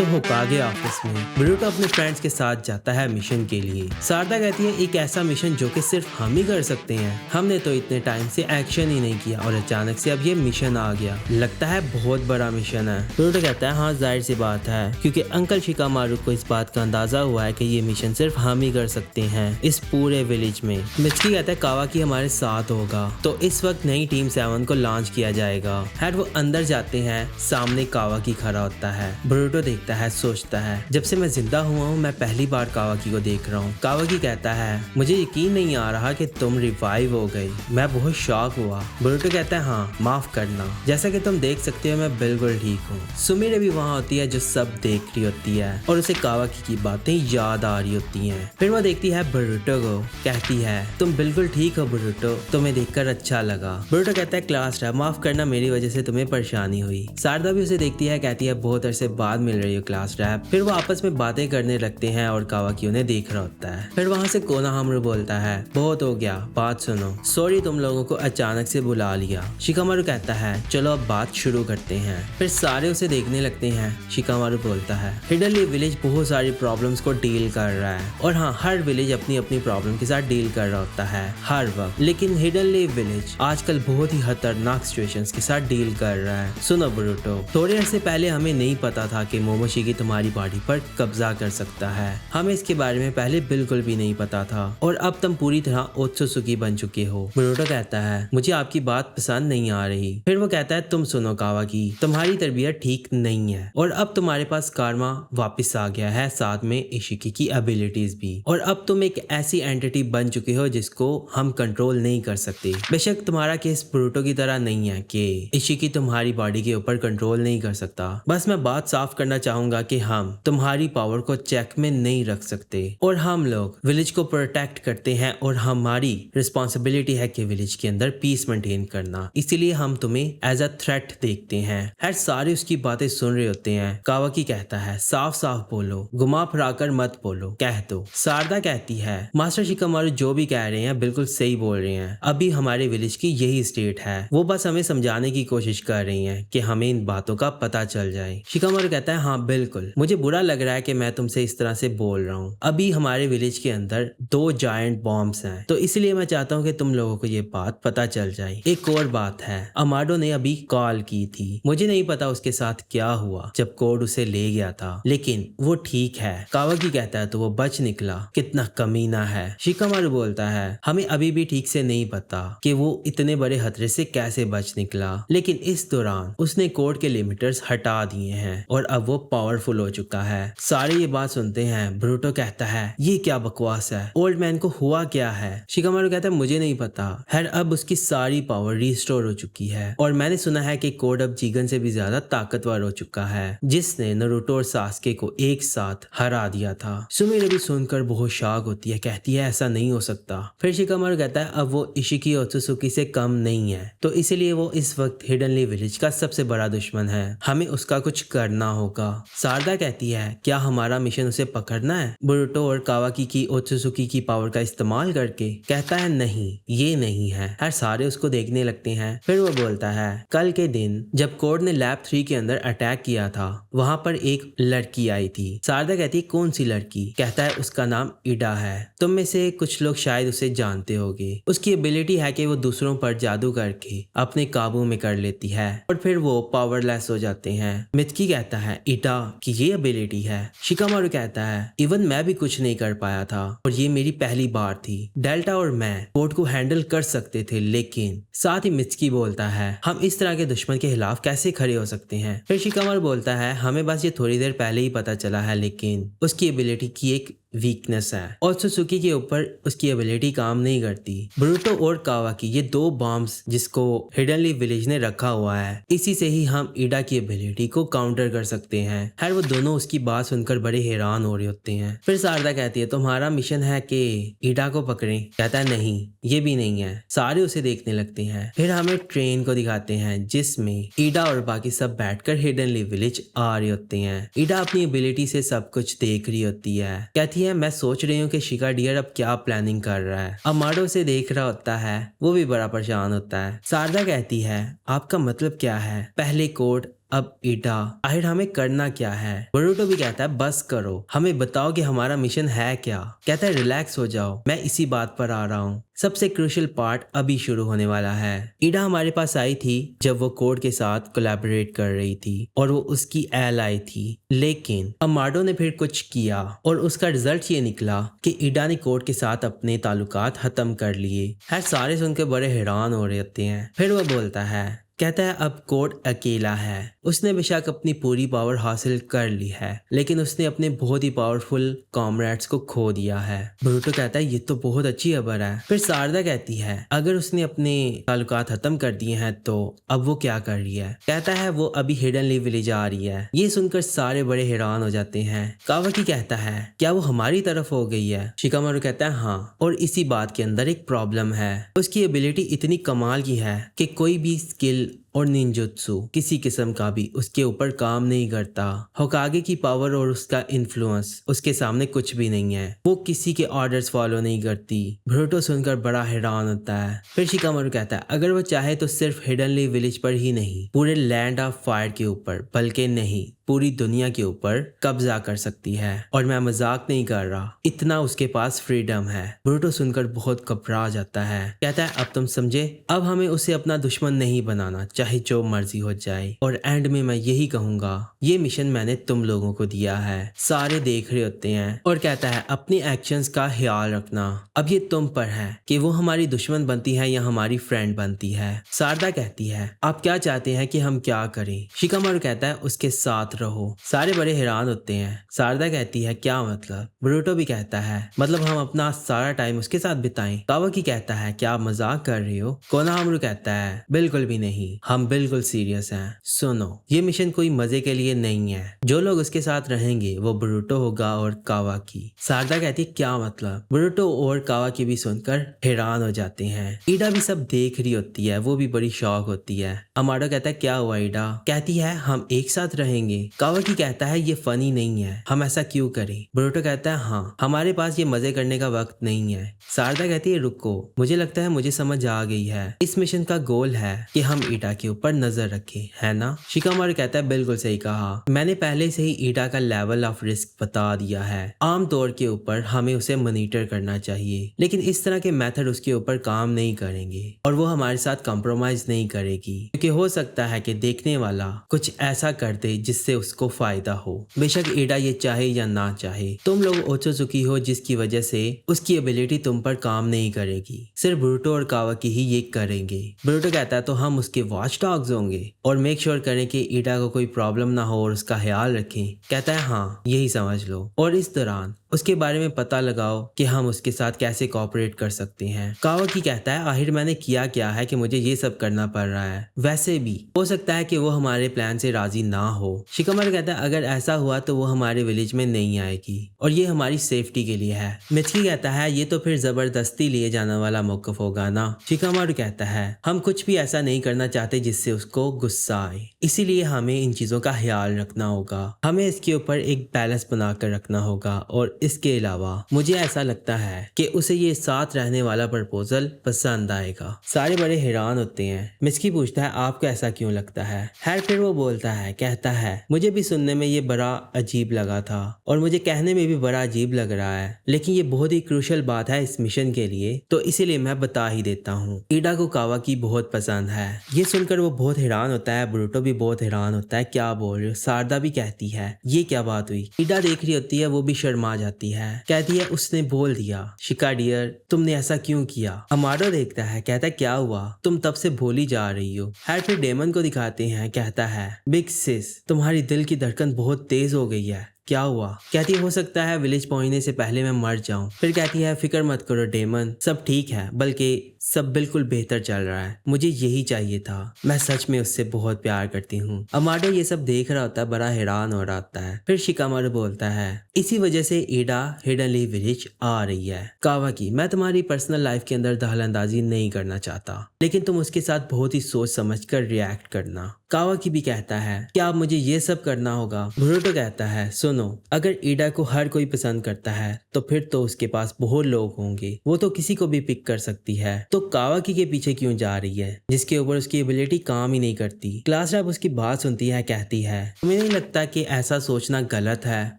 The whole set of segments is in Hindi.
तो होकागे ऑफिस में ब्रूटो अपने फ्रेंड्स के साथ जाता है मिशन के लिए। शारदा कहती है एक ऐसा मिशन जो कि सिर्फ हम ही कर सकते हैं, हमने तो इतने टाइम से एक्शन ही नहीं किया और अचानक से अब ये मिशन आ गया, लगता है बहुत बड़ा मिशन है। ब्रूटो कहता है हाँ जाहिर सी बात है, क्योंकि अंकल शिकामारू को इस बात का अंदाजा हुआ है कि ये मिशन सिर्फ हम ही कर सकते हैं इस पूरे विलेज में। मिचकी कहता है कावाकी हमारे साथ होगा, तो इस वक्त नई टीम 7 को लॉन्च किया जाएगा। खैर वो अंदर जाते हैं, सामने कावाकी खड़ा होता है। ब्रूटो देखता है, सोचता है जब से मैं जिंदा हुआ हूँ मैं पहली बार कावाकी को देख रहा हूँ। कावाकी कहता है मुझे यकीन नहीं आ रहा कि तुम रिवाइव हो गई, मैं बहुत शॉक हुआ। ब्रूटो कहता है हाँ माफ करना, जैसा कि तुम देख सकते हो मैं बिल्कुल ठीक हूँ। सुमिरे भी वहाँ होती है जो सब देख रही होती है और उसे कावाकी की बातें याद आ रही होती हैं। फिर वो देखती है ब्रूटो को, कहती है तुम बिल्कुल ठीक हो ब्रूटो, तुम्हें देखकर अच्छा लगा। ब्रूटो कहता है क्लास रहा, माफ करना मेरी वजह से तुम्हें परेशानी हुई। शारदा भी उसे देखती है, कहती है बहुत अरसे बाद मिल रही हो क्लास रैप। फिर वो आपस में बातें करने लगते हैं और कावाकी उन्हें देख रहा होता है। फिर वहाँ से कोनोहामारू बोलता है बहुत हो गया, बात सुनो, सॉरी तुम लोगों को अचानक से बुला लिया। शिकामारू कहता है चलो अब बात शुरू करते हैं। फिर सारे उसे देखने लगते हैं। शिकामारू बोलता है हिडन लीफ विलेज बहुत सारी प्रॉब्लम्स को डील कर रहा है और हाँ हर विलेज अपनी अपनी प्रॉब्लम के साथ डील कर रहा होता है हर वक्त, लेकिन हिडन लीफ विलेज आजकल बहुत ही खतरनाक सिचुएशंस के साथ डील कर रहा है। सुनो ब्रूटो, थोड़े अरसे पहले हमें नहीं पता था कि मोमोशिकी तुम्हारी बॉडी पर कब्जा कर सकता है, हमें इसके बारे में पहले बिल्कुल भी नहीं पता था और अब तुम पूरी तरह ओत्सुसुकी बन चुके हो। ब्रूटो कहता है मुझे आपकी बात पसंद नहीं आ रही। फिर वो कहता है तुम सुनो कावाकी, तुम्हारी तरबियत ठीक नहीं है और अब तुम्हारे पास कारमा वापस आ गया है, साथ में इशिकी की एबिलिटीज भी, और अब तुम एक ऐसी एंटिटी बन चुके हो जिसको हम कंट्रोल नहीं कर सकते। बेशक तुम्हारा केस ब्रूटो की तरह नहीं है कि इशिकी तुम्हारी बॉडी के ऊपर कंट्रोल नहीं कर सकता, बस मैं बात साफ करना चाहूंगा कि हम तुम्हारी पावर को चेक में नहीं रख सकते और हम लोग विलेज को प्रोटेक्ट करते हैं और हमारी रिस्पॉन्सिबिलिटी है कि विलेज के अंदर पीस मेंटेन करना, इसीलिए हम तुम्हें एज अ थ्रेट देखते हैं। हर सारे उसकी बातें सुन रहे होते हैं। कावाकी कहता है साफ साफ बोलो, घुमा फिरा कर मत बोलो, कह दो। शारदा कहती है मास्टर शिकामारू जो भी कह रहे हैं बिल्कुल सही बोल रहे हैं, अभी हमारे विलेज की यही स्टेट है, वो बस हमें समझाने की कोशिश कर रही हैं कि हमें इन बातों का पता चल जाए। शिकामारू कहता है हाँ बिल्कुल, मुझे बुरा लग रहा है कि मैं तुमसे इस तरह से बोल रहा हूँ, अभी हमारे विलेज के अंदर 2 जायंट बॉम्ब्स हैं, तो इसलिए मैं चाहता हूँ कि तुम लोगों को ये बात पता चल जाए। एक और बात है, अमाडो ने अभी कॉल की थी, मुझे नहीं पता उसके साथ क्या हुआ जब कोड उसे ले गया था, लेकिन वो ठीक है। कावाकी कहता है तो वो बच निकला, कितना कमीना है। शिकामारू बोलता है हमें अभी भी ठीक से नहीं पता कि वो इतने बड़े खतरे से कैसे बच निकला, लेकिन इस दौरान उसने कोड के लिमिटर्स हटा दिए हैं और अब वो पावरफुल हो चुका है। सारे ये बात सुनते हैं। ब्रूटो कहता है ये क्या बकवास है, ओल्ड मैन को हुआ क्या है। शिकामारू कहता है मुझे नहीं पता, खैर अब उसकी सारी पावर रिस्टोर हो चुकी है और मैंने सुना है कि कोड अब जीगन से भी ज्यादा ताकतवर हो चुका है, जिसने नारुतो और सास्के को एक साथ हरा दिया था। सुमिरे भी सुनकर बहुत शॉक होती है, कहती है ऐसा नहीं हो सकता। फिर शिकामारू कहता है अब वो इशिकी ओत्सुसुकी से कम नहीं है, तो इसलिए वो इस वक्त हिडन लीफ विलेज का सबसे बड़ा दुश्मन है, हमें उसका कुछ करना होगा। शारदा कहती है क्या हमारा मिशन उसे पकड़ना है? ब्रूटो और कावाकी की ओत्सुसुकी की पावर का इस्तेमाल करके? कहता है नहीं, ये नहीं है। हर सारे उसको देखने लगते हैं। फिर वो बोलता है कल के दिन जब कोड ने लैब 3 के अंदर अटैक किया था, वहां पर एक लड़की आई थी। शारदा कहती है कौन सी लड़की? कहता है उसका नाम इडा है, तुम में से कुछ लोग शायद उसे जानते होगे। उसकी एबिलिटी है कि वो दूसरों पर जादू करके अपने काबू में कर लेती है और फिर वो पावरलेस हो जाते हैं। मित्की कहता है इडा की ये एबिलिटी है। शिकामारू कहता है इवन मैं भी कुछ नहीं कर पाया था और ये मेरी पहली बार थी। डेल्टा और मैं कोड को हैंडल कर सकते थे, लेकिन साथ ही मित्की बोलता है हम इस तरह के दुश्मन के खिलाफ कैसे खड़े हो सकते हैं। फिर शिकामारू बोलता है हमें बस ये थोड़ी देर पहले ही पता चला है, लेकिन उसकी एबिलिटी की एक वीकनेस है और सुसुकी के ऊपर उसकी एबिलिटी काम नहीं करती। ब्रूटो और कावाकी ये 2 बॉम्ब्स जिसको हिडन लीफ विलेज ने रखा हुआ है, इसी से ही हम इडा की एबिलिटी को काउंटर कर सकते हैं। खैर वो दोनों उसकी बात सुनकर बड़े हैरान हो रहे होते हैं। फिर शारदा कहती है तुम्हारा मिशन है कि इडा को पकड़ें? कहता है नहीं, ये भी नहीं है। सारे उसे देखने लगते हैं। फिर हमें ट्रेन को दिखाते हैं जिसमें इडा और बाकी सब बैठकर हिडन लीफ विलेज आ रहे होते हैं। इडा अपनी एबिलिटी से सब कुछ देख रही होती है, कहती है मैं सोच रही हूँ कि शिका डियर अब क्या प्लानिंग कर रहा है। अमाडो से देख रहा होता है, वो भी बड़ा परेशान होता है। शारदा कहती है आपका मतलब क्या है? पहले कोड अब ईडा, आखिर हमें करना क्या है? बोरुटो भी कहता है बस करो, हमें बताओ कि हमारा मिशन है क्या। कहता है रिलैक्स हो जाओ, मैं इसी बात पर आ रहा हूँ। सबसे क्रूशियल पार्ट अभी शुरू होने वाला है। ईडा हमारे पास आई थी जब वो कोड के साथ कोलैबोरेट कर रही थी और वो उसकी एलाई थी, लेकिन अमाडो ने फिर कुछ किया और उसका रिजल्ट ये निकला कि ईडा ने कोड के साथ अपने ताल्लुकात खत्म कर लिए। है सारे सुनकर बड़े हैरान हो रहे होते हैं। फिर वो बोलता है, कहता है अब कोड अकेला है। उसने बेशक अपनी पूरी पावर हासिल कर ली है, लेकिन उसने अपने बहुत ही पावरफुल कॉमरेड्स को खो दिया है। बोरुटो कहता है ये तो बहुत अच्छी खबर है। फिर सारदा कहती है अगर उसने अपने ताल्लुकात खत्म कर दिए हैं तो अब वो क्या कर रही है? कहता है वो अभी हिडन लीव विलेज आ रही है। ये सुनकर सारे बड़े हैरान हो जाते हैं। कावाकी कहता है क्या वो हमारी तरफ हो गई है? शिकामारू कहता है हाँ, और इसी बात के अंदर एक प्रॉब्लम है। उसकी एबिलिटी इतनी कमाल की है कि कोई भी स्किल और निंजुत्सु किसी किस्म का भी उसके ऊपर काम नहीं करता। होकागे की पावर और उसका इन्फ्लुएंस उसके सामने कुछ भी नहीं है। वो किसी के ऑर्डर्स फॉलो नहीं करती। बोरुटो सुनकर बड़ा हैरान होता है। फिर शिकामारू कहता है अगर वो चाहे तो सिर्फ हिडनली विलेज पर ही नहीं, पूरे लैंड ऑफ फायर के ऊपर, बल्कि नहीं पूरी दुनिया के ऊपर कब्जा कर सकती है। और मैं मजाक नहीं कर रहा, इतना उसके पास फ्रीडम है। बोरुटो सुनकर बहुत घबरा जाता है। कहता है अब तुम समझे, अब हमें उसे अपना दुश्मन नहीं बनाना, चाहे जो मर्जी हो जाए। और एंड में मैं यही कहूंगा, ये मिशन मैंने तुम लोगों को दिया है। सारे देख रहे होते हैं और कहता है अपनी एक्शंस का ख्याल रखना। अब ये तुम पर है कि वो हमारी दुश्मन बनती है या हमारी फ्रेंड बनती है। सारदा कहती है आप क्या चाहते हैं कि हम क्या करें? शिकामारू कहता है उसके साथ रहो। सारे बड़े हैरान होते हैं। सारदा कहती है क्या मतलब? बोरुटो भी कहता है मतलब हम अपना सारा टाइम उसके साथ बिताएं। कावाकी कहता है क्या आप मजाक कर रहे हो? कोनोहामारू कहता है बिल्कुल भी नहीं, हम बिल्कुल सीरियस हैं। सुनो, ये मिशन कोई मजे के लिए नहीं है। जो लोग उसके साथ रहेंगे वो बोरुटो होगा और कावाकी। सारदा कहती है क्या मतलब? बोरुटो और कावाकी भी सुनकर हैरान हो जाते हैं। ईडा भी सब देख रही होती है, वो भी बड़ी शॉक होती है। अमाडो कहता है क्या हुआ ईडा? कहती है हम एक साथ रहेंगे। कावाकी कहता है ये फनी नहीं है, हम ऐसा क्यों करें? बोरुटो कहता है हाँ, हमारे पास ये मजे करने का वक्त नहीं है। सारदा कहती है रुको, मुझे लगता है मुझे समझ आ गई है। इस मिशन का गोल है कि हम ईडा के ऊपर नजर रखें, है ना? शिकामारू कहता है बिल्कुल सही कहा, मैंने पहले से ही ईडा का लेवल ऑफ रिस्क बता दिया है। आम तौर के ऊपर हमें उसे मॉनिटर करना चाहिए, लेकिन इस तरह के मेथड उसके ऊपर काम नहीं करेंगे और वो हमारे साथ कॉम्प्रोमाइज नहीं करेगी, क्योंकि हो सकता है कि देखने वाला कुछ ऐसा कर दे जिससे उसको फायदा हो। बेशक ईडा ये चाहे या ना चाहे, तुम लोग ओचोजुकी हो जिसकी वजह से उसकी एबिलिटी तुम पर काम नहीं करेगी। सिर्फ बोरुटो और कावाकी ही ये करेंगे। बोरुटो कहता है तो हम उसके वॉच डॉग्स होंगे और मेक श्योर करें कि ईडा को कोई प्रॉब्लम ना हो और उसका ख्याल रखें। कहता है हाँ, यही समझ लो, और इस दौरान उसके बारे में पता लगाओ कि हम उसके साथ कैसे कोऑपरेट कर सकते हैं। कावाकी कहता है आखिर मैंने किया क्या है कि मुझे ये सब करना पड़ रहा है? वैसे भी हो सकता है कि वो हमारे प्लान से राजी ना हो। शिकामारू कहता है अगर ऐसा हुआ तो वो हमारे विलेज में नहीं आएगी और ये हमारी सेफ्टी के लिए है। मित्सुकी कहता है ये तो फिर जबरदस्ती लिए जाने वाला मौकफ होगा ना। शिकामारू कहता है हम कुछ भी ऐसा नहीं करना चाहते जिससे उसको गुस्सा आए, इसीलिए हमें इन चीजों का ख्याल रखना होगा। हमें इसके ऊपर एक बैलेंस बनाकर रखना होगा और इसके अलावा मुझे ऐसा लगता है कि उसे ये साथ रहने वाला प्रपोजल पसंद आएगा। सारे बड़े हैरान होते हैं। मित्सुकी पूछता है आपको ऐसा क्यों लगता है? खैर फिर वो बोलता है, कहता है मुझे भी सुनने में ये बड़ा अजीब लगा था और मुझे कहने में भी बड़ा अजीब लग रहा है, लेकिन ये बहुत ही क्रूशियल बात है इस मिशन के लिए, तो इसीलिए मैं बता ही देता हूँ। ईडा को कावाकी बहुत पसंद है। ये सुनकर वो बहुत हैरान होता है। बोरुटो भी बहुत हैरान होता है, क्या बोल रहे हो? सारदा भी कहती है ये क्या बात हुई? ईडा देख रही होती है, वो भी शर्मा जाती है। कहती है उसने बोल दिया। शिका डियर तुमने ऐसा क्यों किया? अमाडो देखता है, कहता है क्या हुआ? तुम तब से भूली जा रही हो। खैर फिर डेमन को दिखाते हैं। कहता है बिग सिस तुम्हारी दिल की धड़कन बहुत तेज हो गई है, क्या हुआ? कहती है हो सकता है विलेज पहुंचने से पहले मैं मर जाऊं। फिर कहती है फिक्र मत करो डेमन, सब ठीक है, बल्कि सब बिल्कुल बेहतर चल रहा है। मुझे यही चाहिए था, मैं सच में उससे बहुत प्यार करती हूँ। अमाडो ये सब देख रहा होता है, बड़ा हैरान हो रहा होता है। फिर शिकामारू बोलता है इसी वजह से ईडा हिडन लीव विलेज आ रही है। कावाकी मैं तुम्हारी पर्सनल लाइफ के अंदर दखलंदाजी नहीं करना चाहता, लेकिन तुम उसके साथ बहुत ही सोच समझ कर रिएक्ट करना। कावाकी भी कहता है क्या अब मुझे ये सब करना होगा? बोरुटो कहता है सुनो, अगर ईडा को हर कोई पसंद करता है तो फिर तो उसके पास बहुत लोग होंगे, वो तो किसी को भी पिक कर सकती है। तो कावाकी के पीछे क्यों जा रही है जिसके ऊपर उसकी एबिलिटी काम ही नहीं करती। क्लास रैप उसकी बात सुनती है, कहती है तुम्हें नहीं लगता कि ऐसा सोचना गलत है?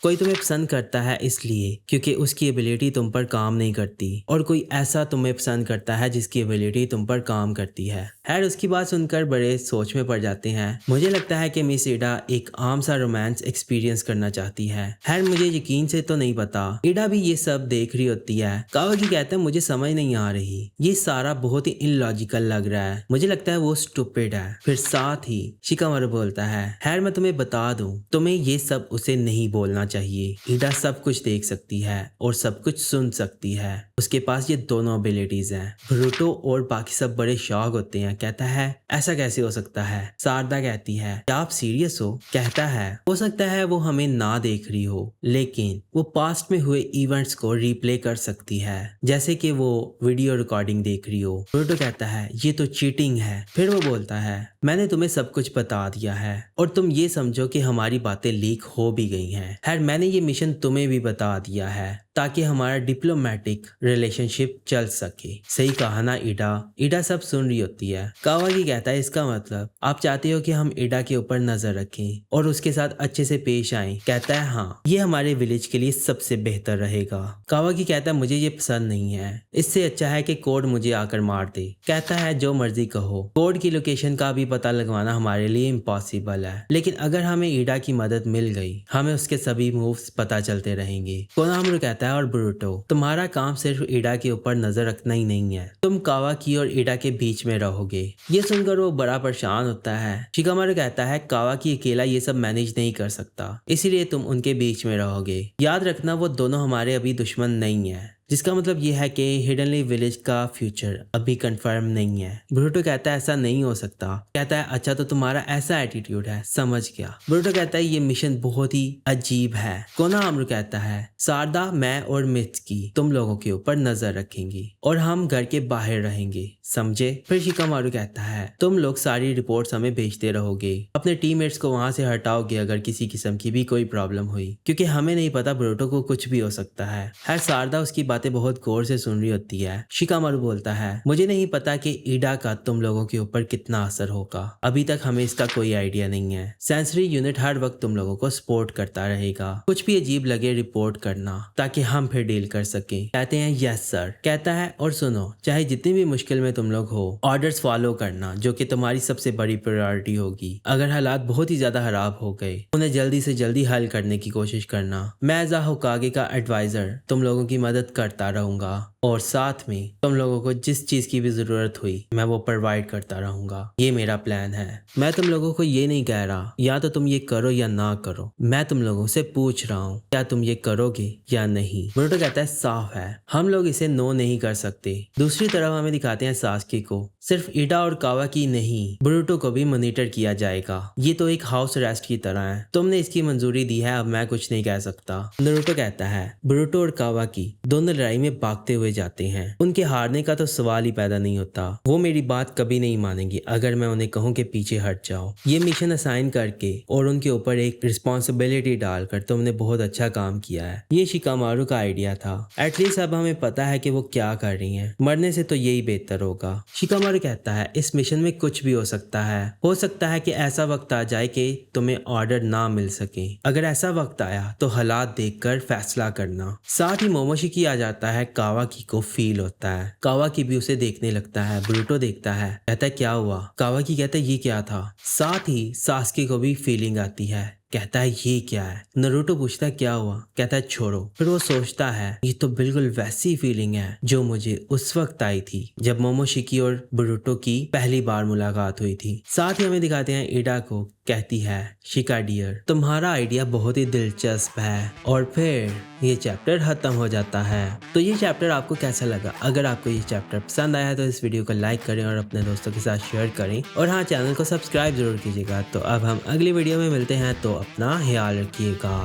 कोई तुम्हें पसंद करता है इसलिए क्योंकि उसकी एबिलिटी तुम पर काम नहीं करती, और कोई ऐसा तुम्हें पसंद करता है जिसकी एबिलिटी तुम पर काम करती है। हैर उसकी बात सुनकर बड़े सोच में पड़ जाते हैं। मुझे लगता है कि मिस ईडा एक आम सा रोमांस एक्सपीरियंस करना चाहती है। हैर मुझे यकीन से तो नहीं पता। ईडा भी ये सब देख रही होती है। कावाकी कहता है मुझे समझ नहीं आ रही, ये सारा बहुत ही इलॉजिकल लग रहा है, मुझे लगता है वो स्टूपिड है। फिर साथ ही शिकामारू बोलता है हैर मैं तुम्हें बता दूं, तुम्हें ये सब उसे नहीं बोलना चाहिए। ईडा सब कुछ देख सकती है और सब कुछ सुन सकती है, उसके पास ये दोनों एबिलिटीज हैं। ब्रूटो और बाकी सब बड़े शॉक होते हैं। कहता है ऐसा कैसे हो सकता है? सारदा कहती है क्या आप सीरियस हो? कहता है हो सकता है वो हमें ना देख रही हो, लेकिन वो पास्ट में हुए इवेंट्स को रिप्ले कर सकती है, जैसे कि वो वीडियो रिकॉर्डिंग देख रही हो। ब्रूटो कहता है ये तो चीटिंग है। फिर वो बोलता है मैंने तुम्हें सब कुछ बता दिया है और तुम ये समझो कि हमारी बातें लीक हो भी गई हैं। खैर मैंने ये मिशन तुम्हें भी बता दिया है ताकि हमारा डिप्लोमेटिक रिलेशनशिप चल सके। सही कहा ना ईडा? ईडा सब सुन रही होती है। कावाकी कहता है इसका मतलब आप चाहते हो कि हम ईडा के ऊपर नजर रखें और उसके साथ अच्छे से पेश आएं? कहता है हाँ, ये हमारे विलेज के लिए सबसे बेहतर रहेगा। कावाकी कहता है मुझे ये पसंद नहीं है, इससे अच्छा है कि कोड मुझे आकर मार दे। कहता है जो मर्जी कहो, कोड की लोकेशन का भी पता लगवाना हमारे लिए इम्पॉसिबल है, लेकिन अगर हमें ईडा की मदद मिल गई हमें उसके सभी मूव्स पता चलते रहेंगे। कोनामारू कहता है और ब्रूटो तुम्हारा काम सिर्फ ईडा के ऊपर नजर रखना ही नहीं है, तुम कावाकी और ईडा के बीच में रहोगे। ये सुनकर वो बड़ा परेशान होता है। शिकामारू कहता है कावाकी अकेला ये सब मैनेज नहीं कर सकता, इसीलिए तुम उनके बीच में रहोगे। याद रखना वो दोनों हमारे अभी दुश्मन नहीं है, जिसका मतलब ये है कि हिडनली विलेज का फ्यूचर अभी कंफर्म नहीं है। ब्रूटो कहता है ऐसा नहीं हो सकता। कहता है अच्छा तो तुम्हारा ऐसा एटीट्यूड है, समझ गया। ब्रूटो कहता है ये मिशन बहुत ही अजीब है। कोनामारू कहता है सारदा मैं और मित्सुकी तुम लोगों के ऊपर नजर रखेंगी और हम घर के बाहर रहेंगे, समझे? फिर शिकामारू कहता है तुम लोग सारी रिपोर्ट्स हमें भेजते रहोगे, अपने टीममेट्स को वहां से हटाओगे अगर किसी किस्म की भी कोई प्रॉब्लम हुई, क्योंकि हमें नहीं पता ब्रूटो को कुछ भी हो सकता है। हर सारदा उसकी बातें बहुत गौर से सुन रही होती है। शिकामारू बोलता है मुझे नहीं पता कि ईडा का तुम लोगों के ऊपर कितना असर होगा, अभी तक हमें इसका कोई आइडिया नहीं है। सेंसरी यूनिट हर वक्त तुम लोगों को सपोर्ट करता रहेगा, कुछ भी अजीब लगे रिपोर्ट करना ताकि हम फिर डील कर सके। कहते हैं यस सर। कहता है और सुनो, चाहे जितनी भी मुश्किल में तुम लोग हो ऑर्डर्स फॉलो करना, जो कि तुम्हारी सबसे बड़ी प्रायोरिटी होगी। अगर हालात बहुत ही ज्यादा खराब हो गए उन्हें जल्दी से जल्दी हल करने की कोशिश करना। मैं एज अ होकागे का एडवाइजर तुम लोगों की मदद करता रहूंगा और साथ में तुम लोगों को जिस चीज की भी जरूरत हुई मैं वो प्रोवाइड करता रहूंगा। ये मेरा प्लान है। मैं तुम लोगों को ये नहीं कह रहा या तो तुम ये करो या ना करो, मैं तुम लोगों से पूछ रहा हूँ क्या तुम ये करोगे या नहीं। ब्रूटो कहता है साफ है, हम लोग इसे नो नहीं कर सकते। दूसरी तरफ हमें दिखाते हैं सास्की को। सिर्फ ईडा और कावाकी नहीं, ब्रूटो को भी मॉनिटर किया जाएगा। ये तो एक हाउस अरेस्ट की तरह है, तुमने इसकी मंजूरी दी है, अब मैं कुछ नहीं कह सकता। नारुतो कहता है ब्रूटो और कावाकी दोनों लड़ाई में भागते हुए जाते हैं, उनके हारने का तो सवाल ही पैदा नहीं होता। वो मेरी बात कभी नहीं मानेंगे अगर मैं उन्हें कहूँ कि पीछे हट जाओ। ये मिशन असाइन करके और उनके ऊपर एक रिस्पॉन्सिबिलिटी डालकर तुमने बहुत अच्छा काम किया है। ये शिकामारू का आइडिया था। एटलीस्ट अब हमें पता है कि वो क्या कर रही हैं, मरने से तो यही बेहतर होगा। शिकामारू कहता है इस मिशन में कुछ भी हो सकता है। हो सकता है कि ऐसा वक्त आ जाए कि तुम्हें ऑर्डर ना मिल सके। अगर ऐसा वक्त आया तो हालात देखकर फैसला करना। साथ ही मोमोशिकी आ जाता है। कावाकी को फील होता है। कावाकी भी उसे देखने लगता है। ब्रूटो देखता है, कहता है क्या हुआ? कावाकी कहता है ये क्या था? साथ ही सास्की को भी फीलिंग आती है, कहता है ये क्या है? नारुतो पूछता है क्या हुआ? कहता है छोड़ो। फिर वो सोचता है ये तो बिल्कुल वैसी फीलिंग है जो मुझे उस वक्त आई थी जब मोमोशिकी और ब्रूटो की पहली बार मुलाकात हुई थी। साथ ही हमें दिखाते हैं ईडा को। कहती है शिका डियर तुम्हारा आइडिया बहुत ही दिलचस्प है। और फिर ये चैप्टर खत्म हो जाता है। तो ये चैप्टर आपको कैसा लगा? अगर आपको ये चैप्टर पसंद आया तो इस वीडियो को लाइक करें और अपने दोस्तों के साथ शेयर करें और हाँ, चैनल को सब्सक्राइब जरूर कीजिएगा। तो अब हम अगली वीडियो में मिलते हैं, तो अपना ख्याल रखिएगा।